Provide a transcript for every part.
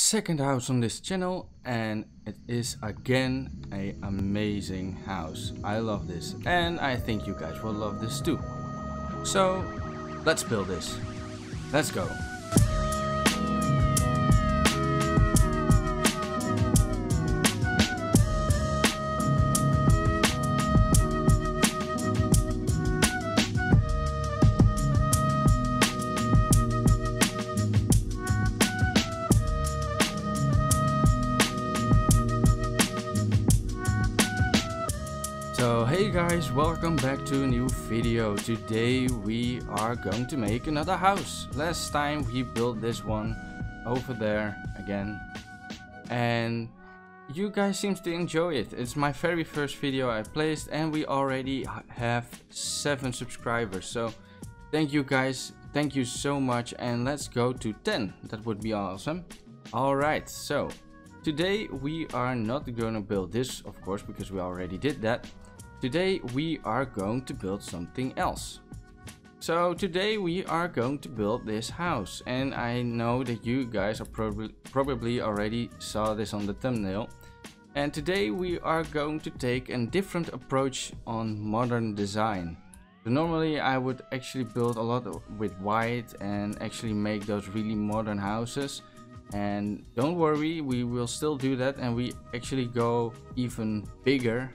second house on this channel, and it is again an amazing house. I love this, and I think you guys will love this too. So let's build this. Let's go. So hey guys, welcome back to a new video. Today we are going to make another house. Last time we built this one over there again, and you guys seem to enjoy it. It's my very first video I placed, and we already have 7 subscribers. So thank you guys, thank you so much, and let's go to 10. That would be awesome. Alright, so today we are not gonna build this, of course, because we already did that. Today we are going to build something else. So today we are going to build this house, and I know that you guys are probably already saw this on the thumbnail. And today we are going to take a different approach on modern design. So normally I would actually build a lot with white and actually make those really modern houses. And don't worry, we will still do that, and we actually go even bigger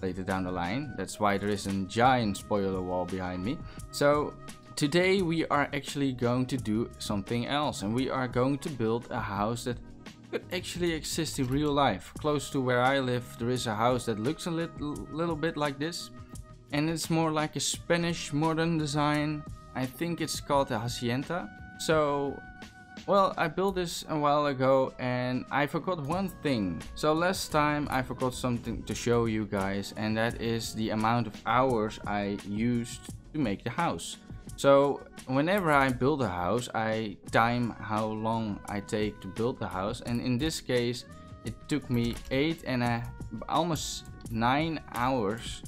later down the line. That's why there is a giant spoiler wall behind me. So today we are actually going to do something else, and we are going to build a house that could actually exist in real life. Close to where I live there is a house that looks a little bit like this, and it's more like a Spanish modern design. I think it's called a hacienda. So well, I built this a while ago and I forgot one thing. So last time I forgot something to show you guys, and that is the amount of hours I used to make the house. So whenever I build a house, I time how long I take to build the house, and in this case it took me almost 9 hours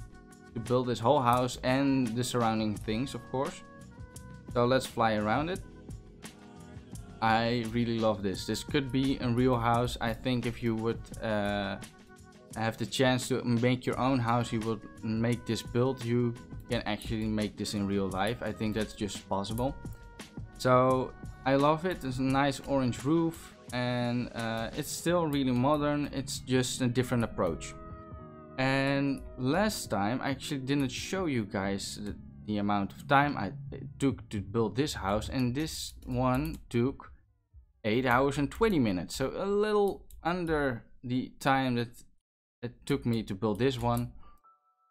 to build this whole house and the surrounding things, of course. So let's fly around it. I really love this. This could be a real house. I think if you would have the chance to make your own house, you would make this build. You can actually make this in real life. I think that's just possible. So I love it. It's a nice orange roof, and it's still really modern. It's just a different approach. And last time I actually didn't show you guys the amount of time I took to build this house, and this one took 8 hours and 20 minutes, so a little under the time that it took me to build this one.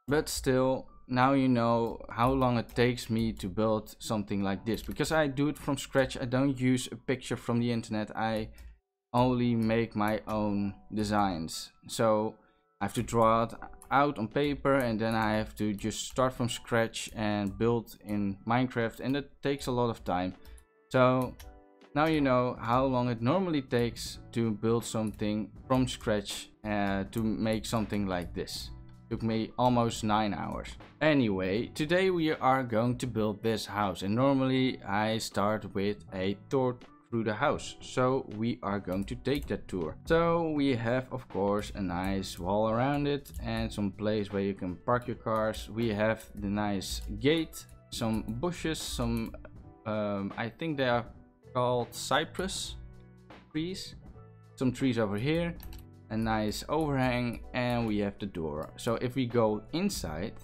But still, now you know how long it takes me to build something like this, because I do it from scratch. I don't use a picture from the internet. I only make my own designs. So I have to draw it out on paper, and then I have to just start from scratch and build in Minecraft, and it takes a lot of time. So now you know how long it normally takes to build something from scratch, to make something like this. It took me almost 9 hours. Anyway, today we are going to build this house, and normally I start with a tour through the house, so we are going to take that tour. So we have, of course, a nice wall around it and some place where you can park your cars. We have the nice gate, some bushes, some I think they are called cypress trees, some trees over here, a nice overhang, and we have the door. So if we go inside,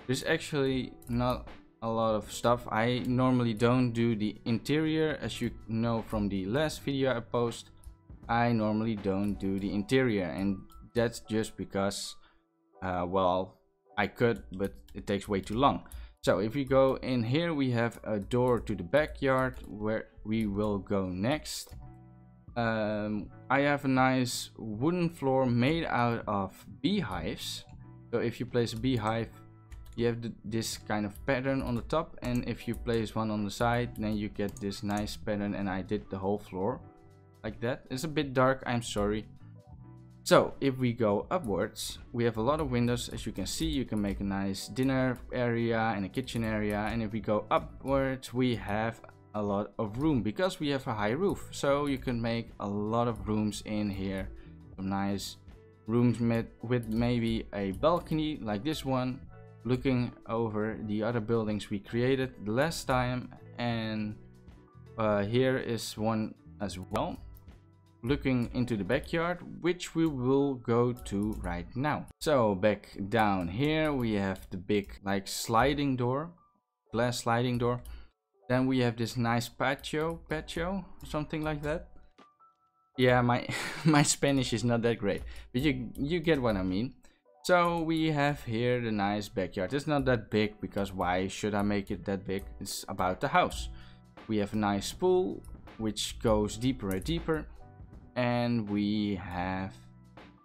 there's actually not a lot of stuff. I normally don't do the interior, as you know from the last video I post. I normally don't do the interior, and that's just because well, I could, but it takes way too long. So if we go in here, we have a door to the backyard where we will go next. I have a nice wooden floor made out of beehives. So if you place a beehive, you have this kind of pattern on the top, and if you place one on the side, then you get this nice pattern, and I did the whole floor like that. It's a bit dark, I'm sorry. So if we go upwards, we have a lot of windows. As you can see, you can make a nice dinner area and a kitchen area. And if we go upwards, we have a lot of room because we have a high roof. So you can make a lot of rooms in here. Some nice rooms with maybe a balcony like this one, looking over the other buildings we created the last time. And here is one as well, looking into the backyard, which we will go to right now. So back down here we have the big like sliding door, glass sliding door. Then we have this nice patio, something like that. Yeah, my my Spanish is not that great, but you get what I mean. So we have here the nice backyard. It's not that big because why should I make it that big? It's about the house. We have a nice pool which goes deeper and deeper, and we have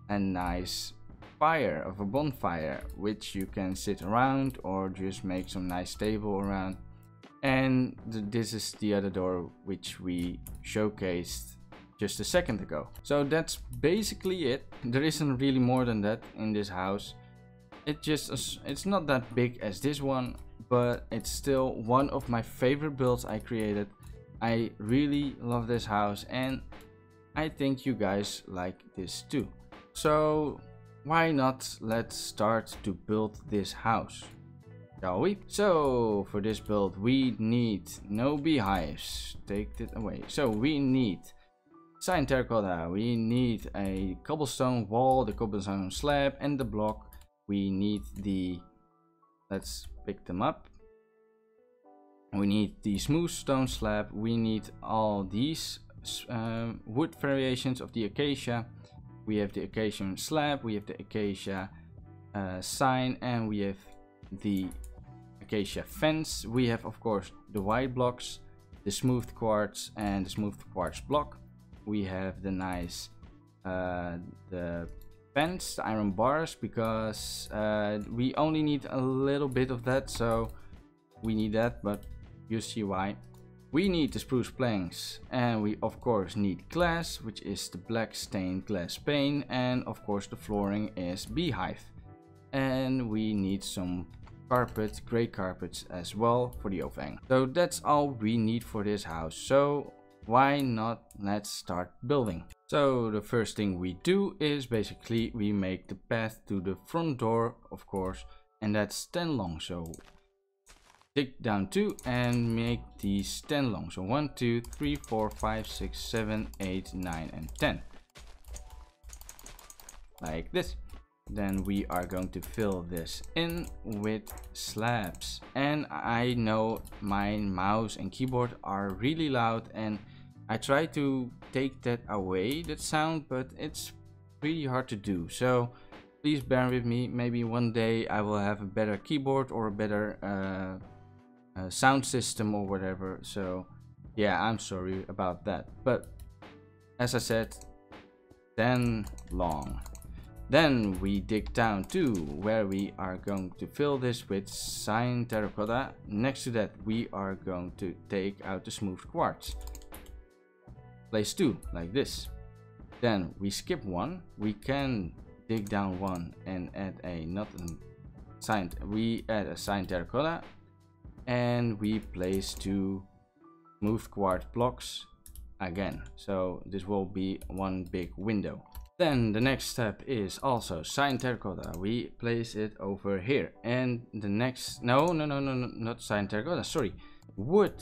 a nice fire of a bonfire which you can sit around or just make some nice table around. And this is the other door which we showcased just a second ago. So that's basically it. There isn't really more than that in this house. It's not that big as this one, but it's still one of my favorite builds I created. I really love this house and I think you guys like this too. So why not, let's start to build this house, shall we? So for this build we need no beehives, take it away. So we need cyan terracotta, we need a cobblestone wall, the cobblestone slab and the block. We need the, let's pick them up. We need the smooth stone slab, we need all these wood variations of the acacia. We have the acacia slab, we have the acacia sign, and we have the acacia fence. We have of course the white blocks, the smooth quartz and the smooth quartz block. We have the nice the fence, the iron bars, because we only need a little bit of that, so we need that, but you see why. We need the spruce planks, and we of course need glass, which is the black stained glass pane, and of course the flooring is beehive. And we need some carpet, gray carpets as well for the overhang. So that's all we need for this house. So why not, let's start building. So the first thing we do is basically we make the path to the front door, of course, and that's 10 long. So dig down 2 and make these 10 long. So 1, 2, 3, 4, 5, 6, 7, 8, 9 and 10, like this. Then we are going to fill this in with slabs. And I know my mouse and keyboard are really loud, and I try to take that away, that sound, but it's pretty hard to do. So please bear with me. Maybe one day I will have a better keyboard or a better sound system or whatever. So yeah, I'm sorry about that. But as I said, 10 long. Then we dig down to where we are going to fill this with cyan terracotta. Next to that we are going to take out the smooth quartz. Place 2 like this. Then we skip 1. We can dig down 1 and add a we add a cyan terracotta, and we place 2 smooth quartz blocks again. So this will be one big window. Then the next step is also cyan terracotta. We place it over here, and the next not cyan terracotta, sorry, wood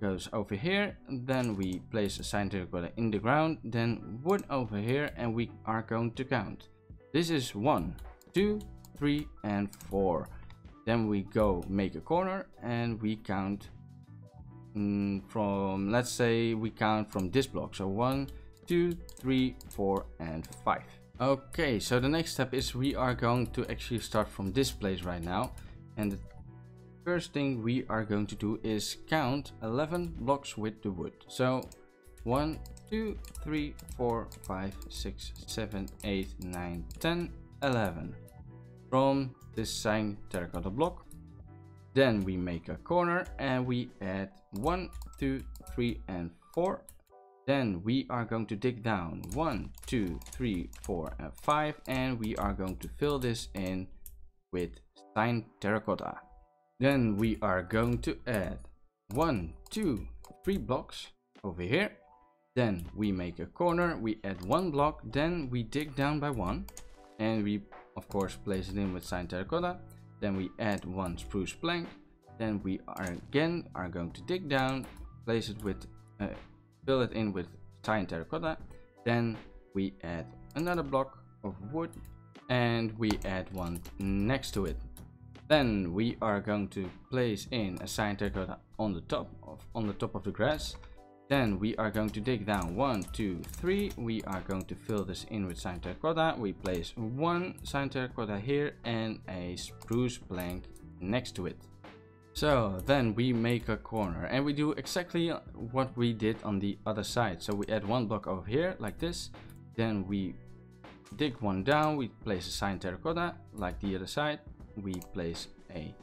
goes over here. Then we place a cyan terracotta in the ground, then wood over here, and we are going to count. This is 1, 2, 3 and 4. Then we go make a corner and we count from, let's say we count from this block. So 1, 2, 3, 4 and 5. Okay, so the next step is we are going to actually start from this place right now, and the first thing we are going to do is count 11 blocks with the wood. So 1, 2, 3, 4, 5, 6, 7, 8, 9, 10, 11 from this cyan terracotta block. Then we make a corner and we add 1, 2, 3 and 4. Then we are going to dig down 1, 2, 3, 4 and 5, and we are going to fill this in with cyan terracotta. Then we are going to add 1, 2, 3 blocks over here. Then we make a corner, we add 1 block, then we dig down by 1, and we of course place it in with cyan terracotta. Then we add 1 spruce plank, then we are going to dig down, place it with fill it in with cyan terracotta. Then we add another block of wood and we add 1 next to it. Then we are going to place in a cyan terracotta on the top of the grass. Then we are going to dig down 1, 2, 3. We are going to fill this in with cyan terracotta. We place 1 cyan terracotta here and a spruce plank next to it. So then we make a corner and we do exactly what we did on the other side. So we add 1 block over here like this. Then we dig 1 down. We place a cyan terracotta like the other side. We place a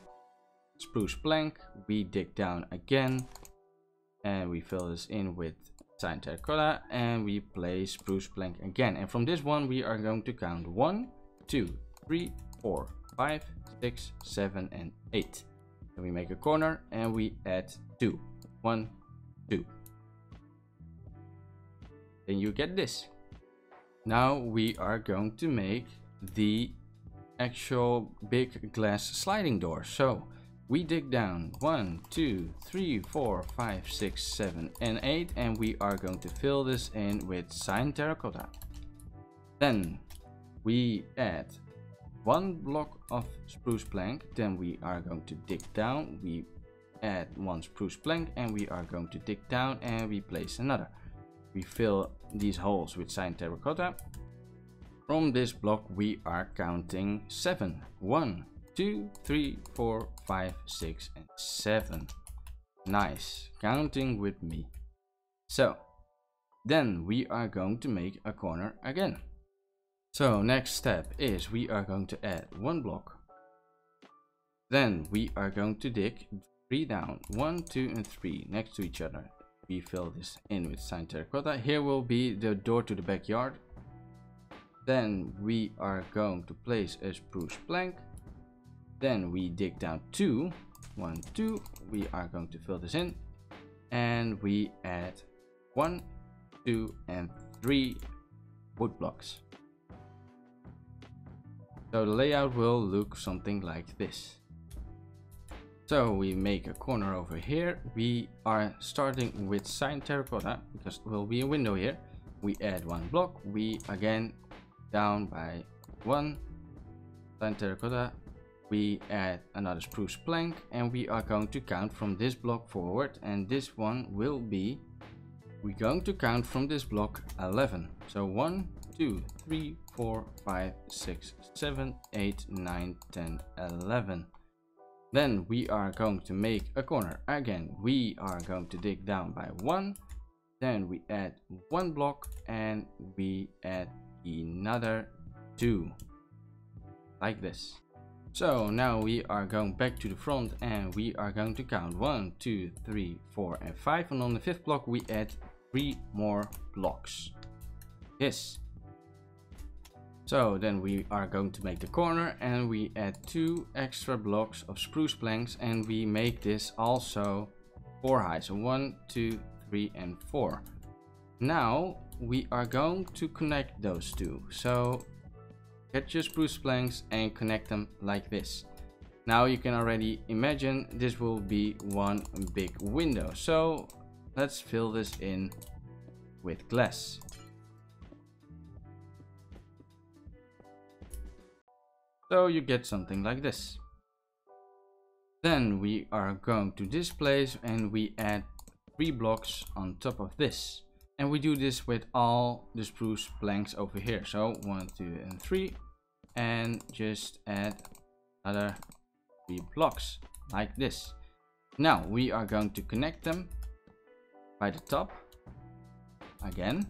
spruce plank. We dig down again. And we fill this in with cyan terracotta and we place spruce plank again. And from this one we are going to count 1, 2, 3, 4, 5, 6, 7 and 8. And we make a corner and we add 2. 1, 2. Then you get this. Now we are going to make the actual big glass sliding door. So we dig down 1, 2, 3, 4, 5, 6, 7 and 8 and we are going to fill this in with cyan terracotta. Then we add 1 block of spruce plank. Then we are going to dig down. We add 1 spruce plank and we are going to dig down and we place another. We fill these holes with cyan terracotta. From this block we are counting 7. 1, 2, 3, 4, 5, 6 and 7. Nice, counting with me. So then we are going to make a corner again. So next step is we are going to add 1 block. Then we are going to dig 3 down, 1, 2 and 3 next to each other. We fill this in with cyan terracotta. Here will be the door to the backyard. Then we are going to place a spruce plank. Then we dig down 2, 1, 2. We are going to fill this in and we add 1, 2 and 3 wood blocks. So the layout will look something like this. So we make a corner over here. We are starting with cyan terracotta because there will be a window here. We add 1 block. We again down by 1 cyan terracotta. We add another spruce plank and we are going to count from this block forward, and this one will be, we're going to count from this block 11. So 1, 2, 3, 4, 5, 6, 7, 8, 9, 10, 11. Then we are going to make a corner again. We are going to dig down by 1. Then we add 1 block and we add another 2 like this. So now we are going back to the front and we are going to count 1, 2, 3, 4 and 5, and on the 5th block we add 3 more blocks. Yes. So then we are going to make the corner and we add 2 extra blocks of spruce planks and we make this also 4 high. So 1, 2, 3 and 4. Now we are going to connect those 2. So get your spruce planks and connect them like this. Now you can already imagine this will be one big window. So let's fill this in with glass. So you get something like this. Then we are going to this place and we add 3 blocks on top of this. And we do this with all the spruce planks over here. So 1, 2 and 3. And just add another 3 blocks like this. Now we are going to connect them by the top again.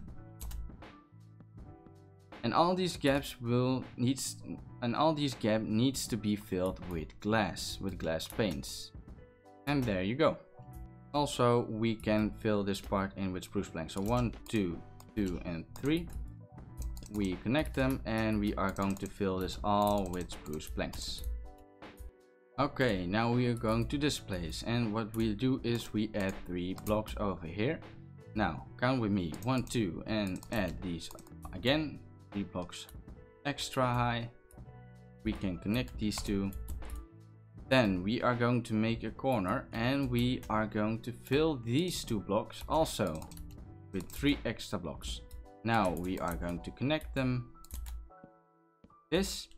And all these gaps needs to be filled with glass paints. And there you go. Also we can fill this part in with spruce planks. So 1, 2, 2 and 3. We connect them and we are going to fill this all with spruce planks. Okay, now we are going to this place, and what we do is we add 3 blocks over here. Now count with me, 1, 2, and add these again, 3 blocks extra high. We can connect these two. Then we are going to make a corner, and we are going to fill these 2 blocks also with 3 extra blocks. Now we are going to connect them this,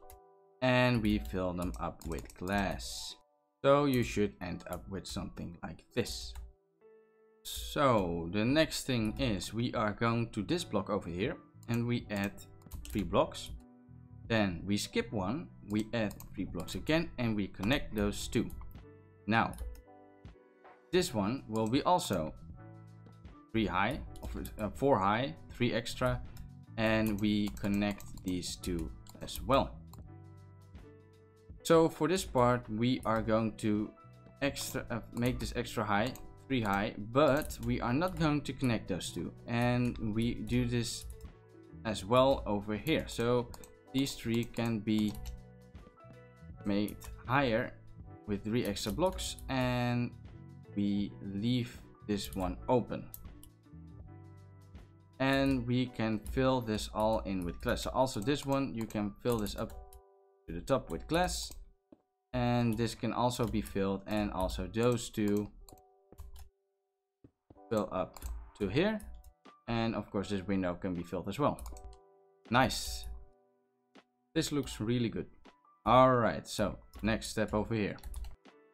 and we fill them up with glass. So you should end up with something like this. So the next thing is we are going to this block over here, and we add 3 blocks. Then we skip one, we add 3 blocks again, and we connect those 2. Now this one will be also 3 high, 4 high, 3 extra, and we connect these 2 as well. So for this part we are going to make this extra high, 3 high, but we are not going to connect those 2, and we do this as well over here. So these 3 can be made higher with 3 extra blocks, and we leave this one open. And we can fill this all in with glass. So also this one, you can fill this up to the top with glass, and this can also be filled, and also those 2 fill up to here, and of course this window can be filled as well. Nice. This looks really good. Alright, so next step over here.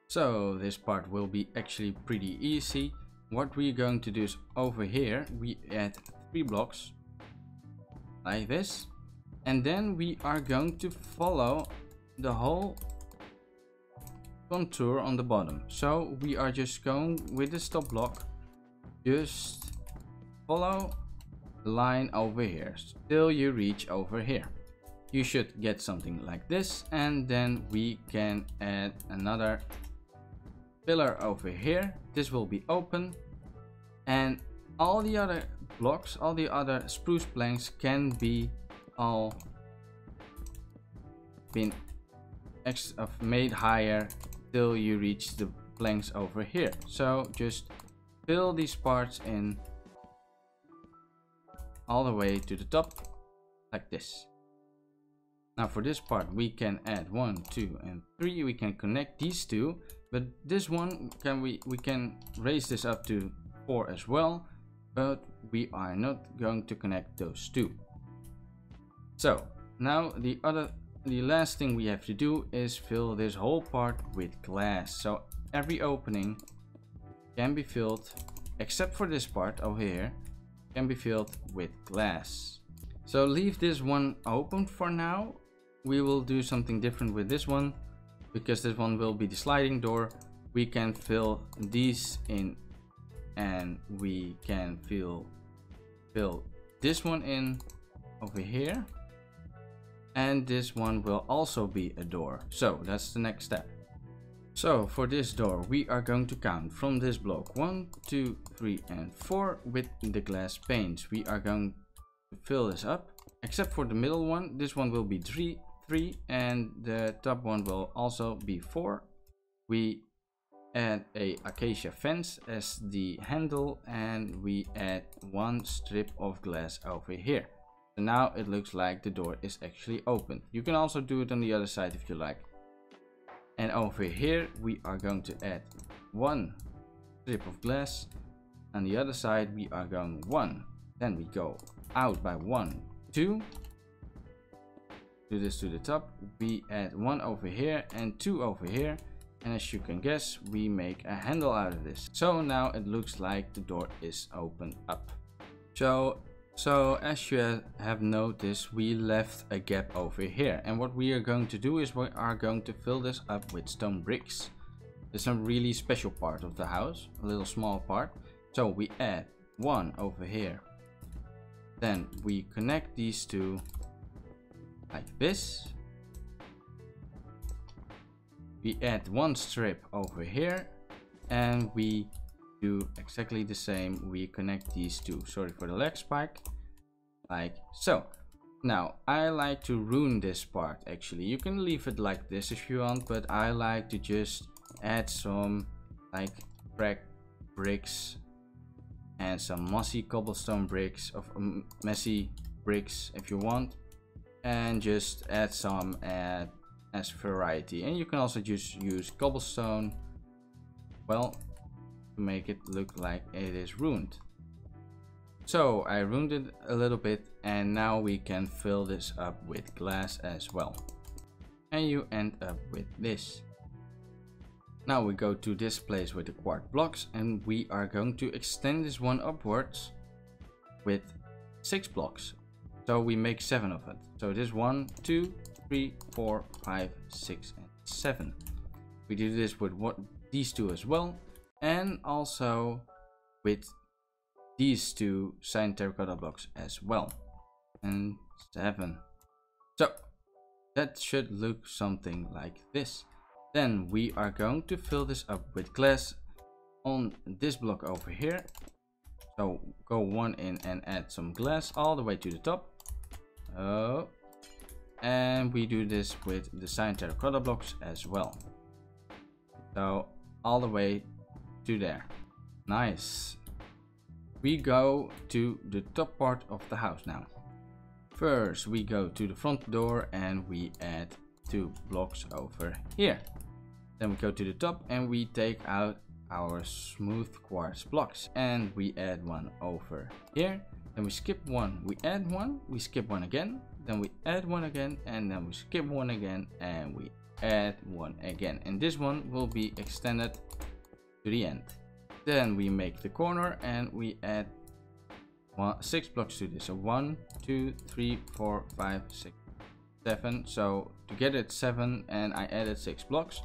So this part will be actually pretty easy. What we're going to do is over here we add 3 blocks like this, and then we are going to follow the whole contour on the bottom. So we are just going with the stop block, just follow the line over here till you reach over here. You should get something like this, and then we can add another pillar over here. This will be open, and all the other blocks, all the other spruce planks can be all been made higher till you reach the planks over here. So just fill these parts in all the way to the top like this. Now for this part we can add 1, 2, and 3. We can connect these 2, but this one we can raise this up to 4 as well, but we are not going to connect those 2. So now the last thing we have to do is fill this whole part with glass. So every opening can be filled, except for this part over here, can be filled with glass. So leave this one open for now. We will do something different with this one, because this one will be the sliding door. We can fill these in, and we can fill this one in over here, and this one will also be a door. So that's the next step. So for this door we are going to count from this block 1, 2, 3, and 4 with the glass panes. We are going to fill this up, except for the middle one. This one will be 3, and the top one will also be 4. We add a acacia fence as the handle, and we add 1 strip of glass over here. So now it looks like the door is actually open. You can also do it on the other side if you like. And over here we are going to add 1 strip of glass. On the other side we are going 1. Then we go out by 1, 2. Do this to the top. We add 1 over here and 2 over here. And as you can guess, we make a handle out of this. So now it looks like the door is opened up. So as you have noticed, we left a gap over here. And what we are going to do is we are going to fill this up with stone bricks. It's a really special part of the house, a little small part. So we add 1 over here. Then we connect these 2 like this. We add 1 strip over here, and we do exactly the same. We connect these 2. Sorry for the lag spike, like so. Now, I like to ruin this part actually. You can leave it like this if you want, but I like to just add some like cracked bricks and some mossy cobblestone bricks of messy bricks if you want, and just add some as variety. And you can also just use cobblestone, well, to make it look like it is ruined. So I ruined it a little bit, and now we can fill this up with glass as well. And you end up with this. Now we go to this place with the quartz blocks, and we are going to extend this one upwards with 6 blocks. So we make 7 of it. So this 1, 2, 3, 4, 5, 6, and 7. We do this with these two as well, and also with these two cyan terracotta blocks as well, and 7. So that should look something like this. Then we are going to fill this up with glass on this block over here. So go one in and add some glass all the way to the top. Oh, and we do this with the cyan terracotta blocks as well. So all the way to there. Nice. We go to the top part of the house now. First we go to the front door and we add 2 blocks over here. Then we go to the top and we take out our smooth quartz blocks and we add 1 over here. Then we skip 1, we add 1, we skip 1 again, then we add 1 again, and then we skip 1 again, and we add 1 again. And this one will be extended to the end. Then we make the corner and we add 6 blocks to this. So 1, 2, 3, 4, 5, 6, 7. So together it's 7, and I added 6 blocks.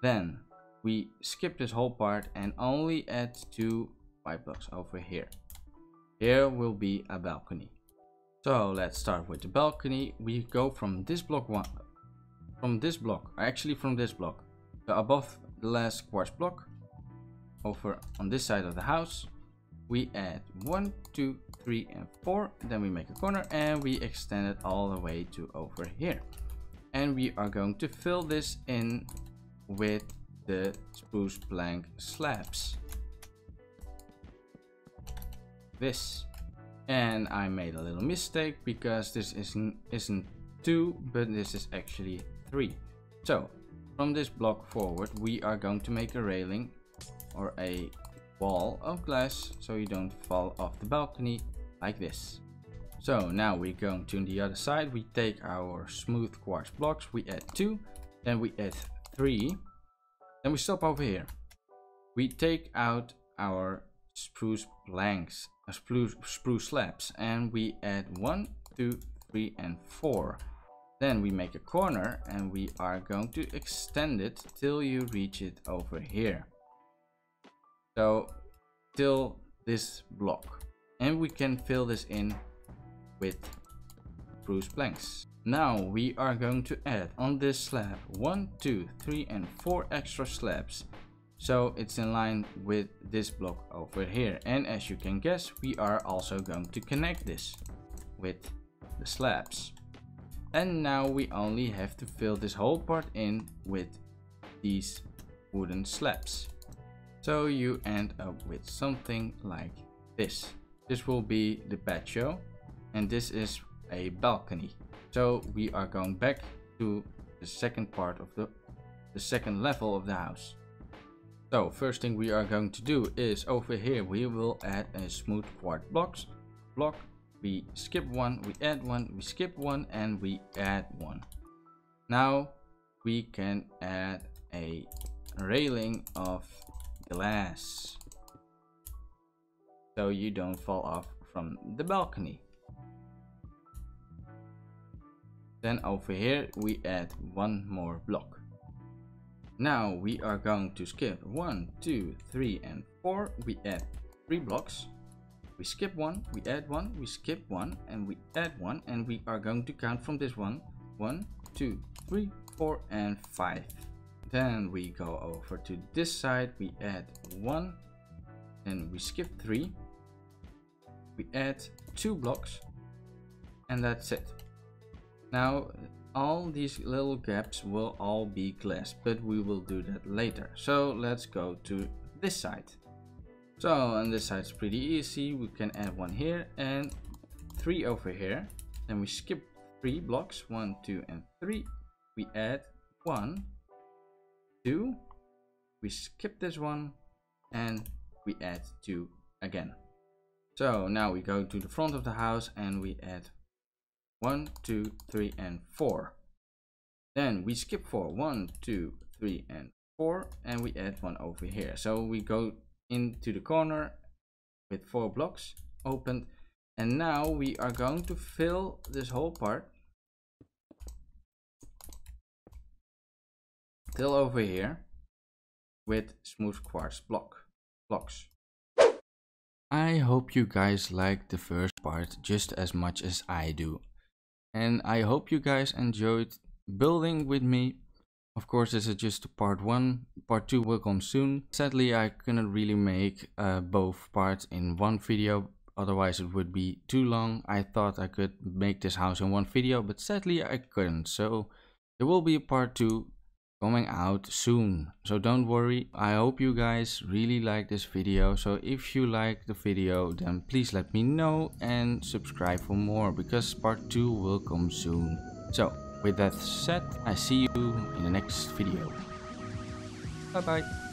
Then we skip this whole part and only add 2 white blocks over here. Here will be a balcony. So let's start with the balcony. We go from this block from this block, so above the last quartz block, over on this side of the house. We add 1, 2, 3, and 4. Then we make a corner and we extend it all the way to over here. And we are going to fill this in with the spruce plank slabs. This. And I made a little mistake because this isn't 2, but this is actually 3. So from this block forward we are going to make a railing or a wall of glass so you don't fall off the balcony like this. So now we're going to the other side. We take our smooth quartz blocks, we add 2, then we add 3, then we stop over here. We take out our spruce planks, spruce slabs, and we add 1, 2, 3, and 4. Then we make a corner and we are going to extend it till you reach it over here. So till this block, and we can fill this in with spruce planks. Now we are going to add on this slab 1, 2, 3, and 4 extra slabs, so it's in line with this block over here. And as you can guess, we are also going to connect this with the slabs. And now we only have to fill this whole part in with these wooden slabs. So you end up with something like this. This will be the patio, and this is a balcony. So we are going back to the second part of the second level of the house. So first thing we are going to do is over here we will add a smooth quartz block. We skip 1, we add 1, we skip 1, and we add 1. Now we can add a railing of glass so you don't fall off from the balcony. Then over here we add 1 more block. Now we are going to skip 1, 2, 3, and 4. We add 3 blocks. We skip 1, we add 1, we skip 1, and we add 1, and we are going to count from this one. 1, 2, 3, 4, and 5. Then we go over to this side, we add 1, and we skip 3. We add 2 blocks, and that's it. Now all these little gaps will all be glass, but we will do that later. So let's go to this side. So on this side it's pretty easy. We can add one here and 3 over here. Then we skip 3 blocks, 1, 2 and 3. We add 1, 2, we skip this one and we add 2 again. So now we go to the front of the house and we add 1, 2, 3 and 4. Then we skip 4, 1, 2, 3 and 4, and we add 1 over here. So we go into the corner with 4 blocks opened, and now we are going to fill this whole part till over here with smooth quartz blocks. I hope you guys liked the first part just as much as I do, and I hope you guys enjoyed building with me. Of course, this is just part 1. Part 2 will come soon. Sadly, I couldn't really make both parts in one video, otherwise it would be too long. I thought I could make this house in one video, but sadly I couldn't. So there will be a part 2 coming out soon, so don't worry. I hope you guys really like this video. So if you like the video, then please let me know and subscribe for more, because part 2 will come soon. So with that said, I see you in the next video. Bye bye.